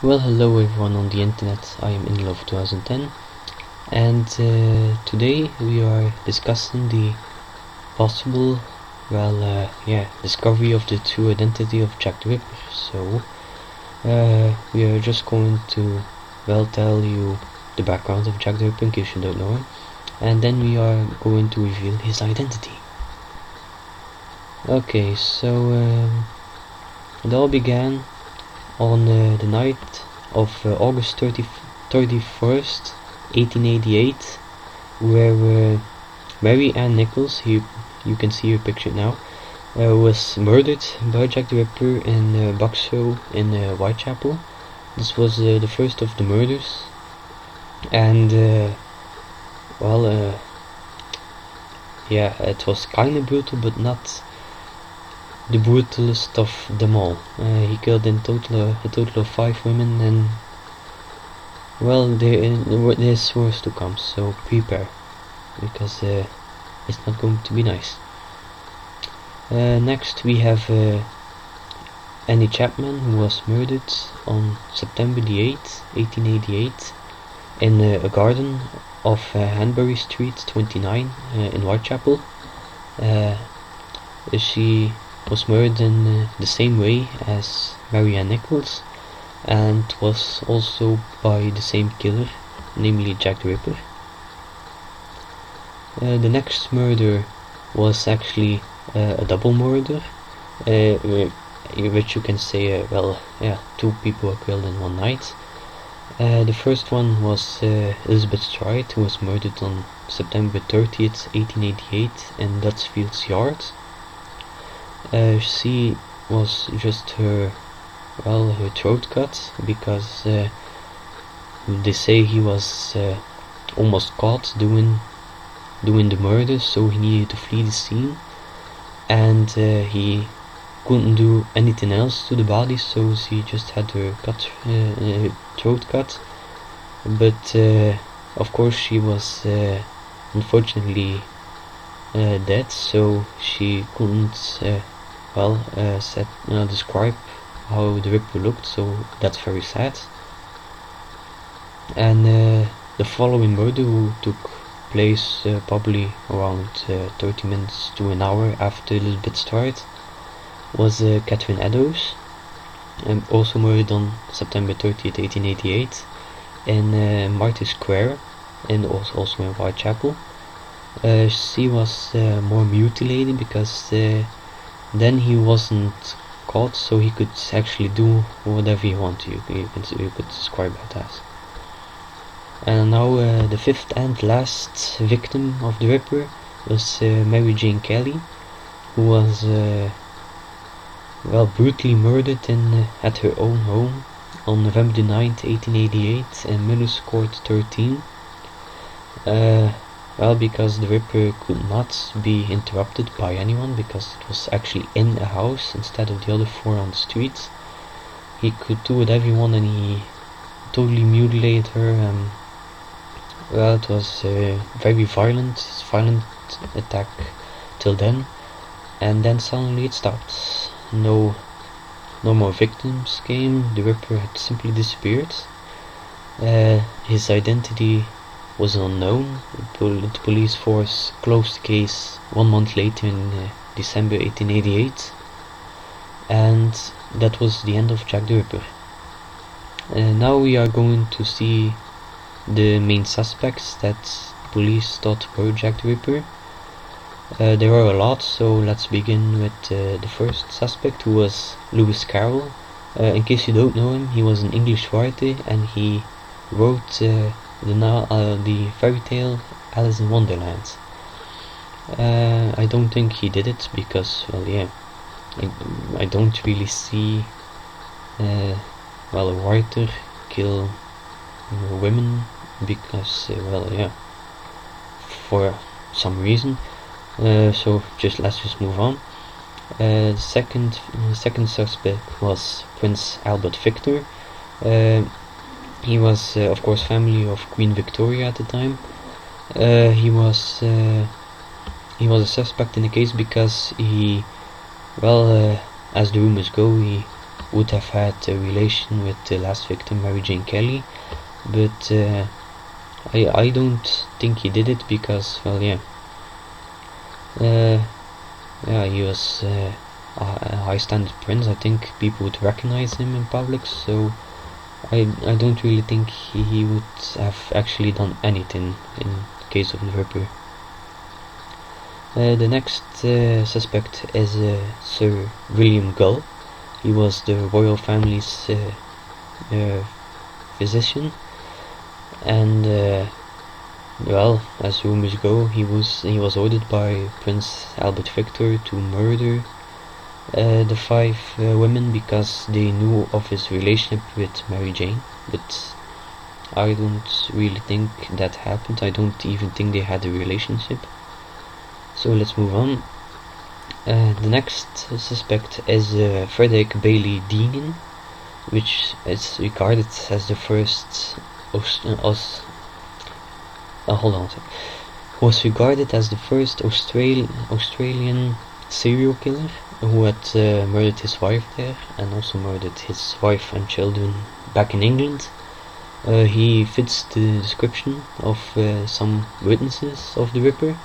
Well, hello everyone on the internet. I am InLove 2010, and today we are discussing the possible, discovery of the true identity of Jack the Ripper. So, we are just going to, tell you the background of Jack the Ripper in case you don't know him, and then we are going to reveal his identity. Okay, so it all began on the night of August 31st, 1888, where Mary Ann Nichols, you can see her picture now, was murdered by Jack the Ripper in Bucks Row in Whitechapel. This was the first of the murders, and it was kinda brutal, but not the brutalest of them all. He killed a total of 5 women, and there's worse to come, so prepare, because it's not going to be nice. Next we have Annie Chapman, who was murdered on September the 8th, 1888, in a garden of Hanbury Street 29 in Whitechapel. She was murdered in the same way as Mary Ann Nichols, and was also by the same killer, namely Jack the Ripper. The next murder was actually a double murder, which you can say, 2 people were killed in one night. The first one was Elizabeth Stride, who was murdered on September 30th, 1888 in Dutsfield's Yard. She was just her throat cut, because they say he was almost caught doing the murder, so he needed to flee the scene, and he couldn't do anything else to the body, so she just had her throat cut. But of course she was unfortunately dead, so she couldn't describe how the Ripper looked, so that's very sad. And the following murder, who took place probably around 30 minutes to an hour after Elizabeth Stride, was Catherine Eddowes, also murdered on September 30th, 1888 in Martyr Square, and also in Whitechapel. She was more mutilated, because then he wasn't caught, so he could actually do whatever he wanted. You could describe it as. And now the 5th and last victim of the Ripper was Mary Jane Kelly, who was brutally murdered at her own home on November 9th, 1888 in Miller's Court 13. Because the Ripper could not be interrupted by anyone, because it was actually in a house instead of the other 4 on the streets. He could do whatever he wanted, and he totally mutilated her. It was a very violent attack till then, and then suddenly it stopped. No more victims came. The Ripper had simply disappeared. His identity was unknown. The police force closed the case 1 month later in December 1888, and that was the end of Jack the Ripper. Now we are going to see the main suspects that police thought were Jack the Ripper. There are a lot, so let's begin with the first suspect, who was Lewis Carroll. In case you don't know him, he was an English writer, and he wrote the fairy tale Alice in Wonderland. I don't think he did it, because I don't really see a writer kill women, because for some reason. So let's just move on. Second suspect was Prince Albert Victor. He was of course family of Queen Victoria at the time. He was a suspect in the case because he, as the rumors go, he would have had a relation with the last victim, Mary Jane Kelly, but I don't think he did it because, well, yeah, he was a high standard prince. I think people would recognize him in public, so I don't really think he would have actually done anything in case of the Ripper. The next suspect is Sir William Gull. He was the royal family's physician, and well, as rumors go, he was ordered by Prince Albert Victor to murder the 5 women because they knew of his relationship with Mary Jane, but I don't really think that happened. I don't even think they had a relationship. So let's move on. The next suspect is Frederick Bailey Deegan, which is regarded as the first was regarded as the first Australian serial killer who had murdered his wife there and also murdered his wife and children back in England. He fits the description of some witnesses of the Ripper,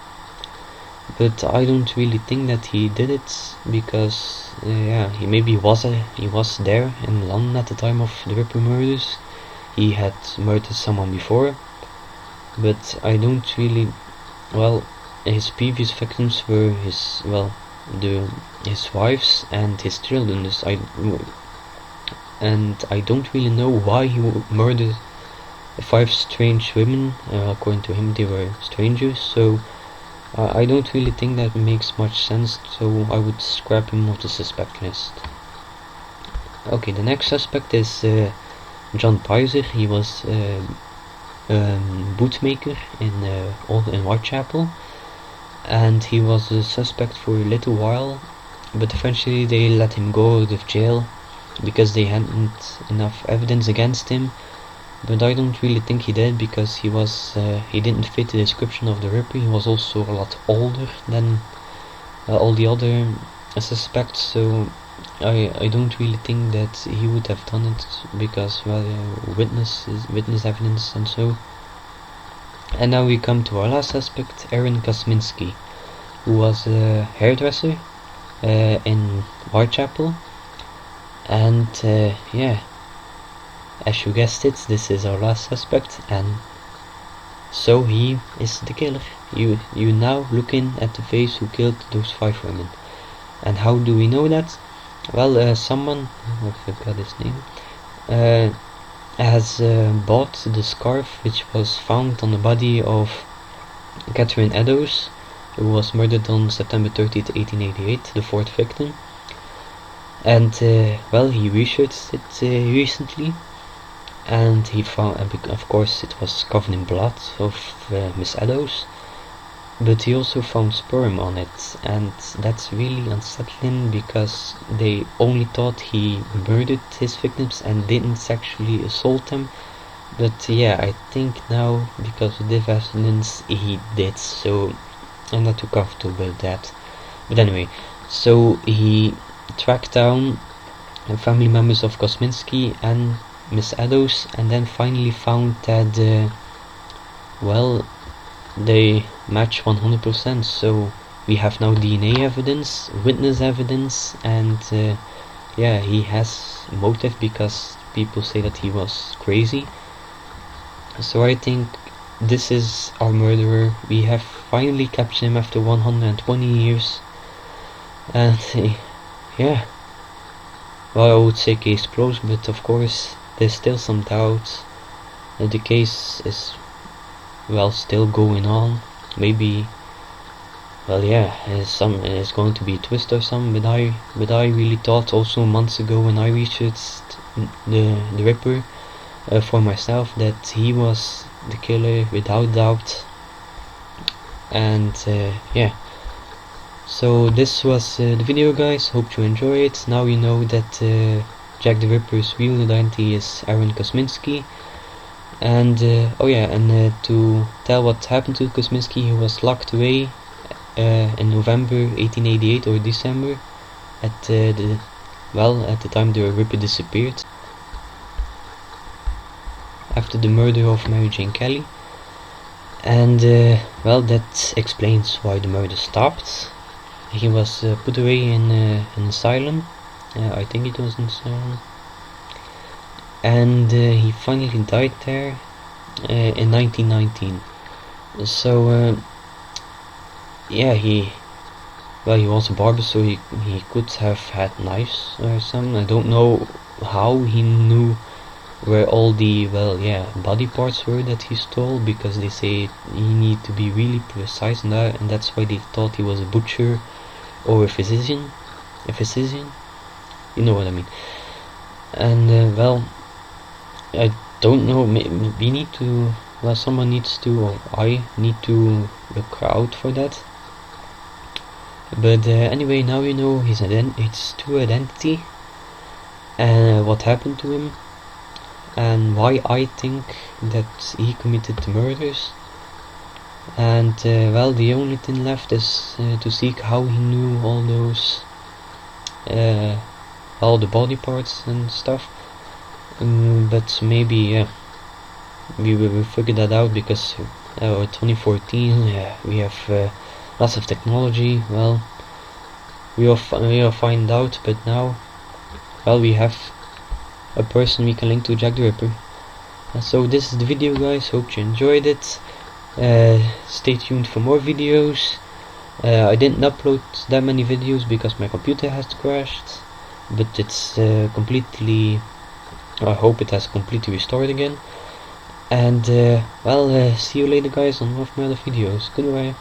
but I don't really think that he did it because he was there in London at the time of the Ripper murders. He had murdered someone before, but I don't really. Well, his previous victims were his wives and his children. I don't really know why he murdered 5 strange women. According to him, they were strangers, so I don't really think that makes much sense, so I would scrap him off the suspect list. Okay, the next suspect is John Pizer. He was bootmaker in Whitechapel, and he was a suspect for a little while, but eventually they let him go out of jail because they hadn't enough evidence against him. But I don't really think he did because he didn't fit the description of the Ripper. He was also a lot older than all the other suspects, so I don't really think that he would have done it because, well, witness evidence and so. And now we come to our last suspect, Aaron Kosminski, who was a hairdresser in Whitechapel, and as you guessed it, this is our last suspect, and so he is the killer. You now looking at the face who killed those 5 women. And how do we know that? Well, someone, I forgot his name, has bought the scarf which was found on the body of Catherine Eddowes, who was murdered on September 30th, 1888, the 4th victim. And well, he researched it recently, and he found, of course, it was covered in blood of Miss Eddowes, but he also found sperm on it, and that's really unsettling because they only thought he murdered his victims and didn't sexually assault them. But yeah, I think now, because of this evidence, he did, so I'm not too comfortable with that. But anyway, so he tracked down family members of Kosminski and Miss Eddowes, and then finally found that well, they match 100%, so we have now DNA evidence, witness evidence, and yeah, he has motive because people say that he was crazy. So I think this is our murderer. We have finally captured him after 120 years, and yeah, well, I would say case closed, but of course there's still some doubts. The case is, well, still going on. Maybe, well, yeah, it's going to be a twist or something, but I really thought also months ago when I researched the Ripper for myself that he was the killer without doubt. And yeah, so this was the video, guys. Hope you enjoy it. Now you know that Jack the Ripper's real identity is Aaron Kosminski. And oh yeah, and to tell what happened to Kosminski, he was locked away in November 1888 or December at the well, at the time the Ripper disappeared after the murder of Mary Jane Kelly, and well, that explains why the murder stopped. He was put away in an asylum. I think it was an asylum, and he finally died there in 1919. So yeah, he was a barber, so he could have had knives or something. I don't know how he knew where all the body parts were that he stole, because they say you need to be really precise in that, and that's why they thought he was a butcher or a physician. You know what I mean. And well, I don't know. We need to. Well, someone needs to, or I need to look out for that. But anyway, now you know his true identity, and what happened to him, and why I think that he committed the murders. And well, the only thing left is to seek how he knew all those, all the body parts and stuff. But maybe we will figure that out, because 2014, we have lots of technology. Well, we'll find out. But now, well, we have a person we can link to Jack the Ripper. So this is the video, guys. Hope you enjoyed it. Stay tuned for more videos. I didn't upload that many videos because my computer has crashed, but it's completely, I hope it has completely restored again. And well, see you later, guys, on one of my other videos. Goodbye.